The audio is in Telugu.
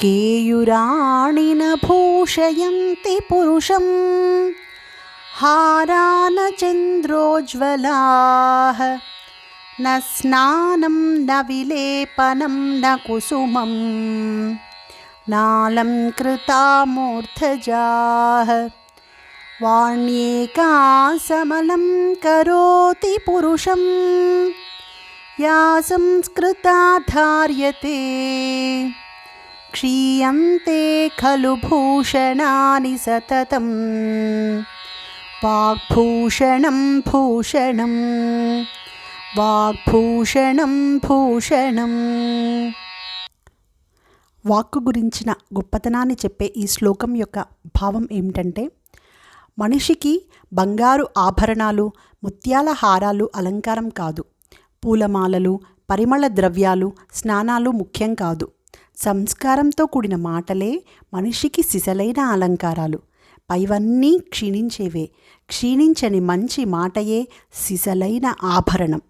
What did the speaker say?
केयुराणि न भूषयन्ति पुरुषं हारा न चन्द्रोज्ज्वलाः न स्नानं न विलेपनं न कुसुमं नालङ्कृता मूर्धजाः वाण्येका समलं करोति पुरुषं या संस्कृता धार्यते क्षीयन्ते खलु भूषणानि सततं वाग्भूषणं भूषणं వాగ్భూషణం భూషణం. వాక్కు గురించిన గొప్పతనాన్ని చెప్పే ఈ శ్లోకం యొక్క భావం ఏమిటంటే, మనిషికి బంగారు ఆభరణాలు, ముత్యాల హారాలు అలంకారం కాదు, పూలమాలలు, పరిమళ ద్రవ్యాలు, స్నానాలు ముఖ్యం కాదు. సంస్కారంతో కూడిన మాటలే మనిషికి సిసలైన అలంకారాలు. పైవన్నీ క్షీణించేవే. క్షీణించని మంచి మాటయే సిసలైన ఆభరణం.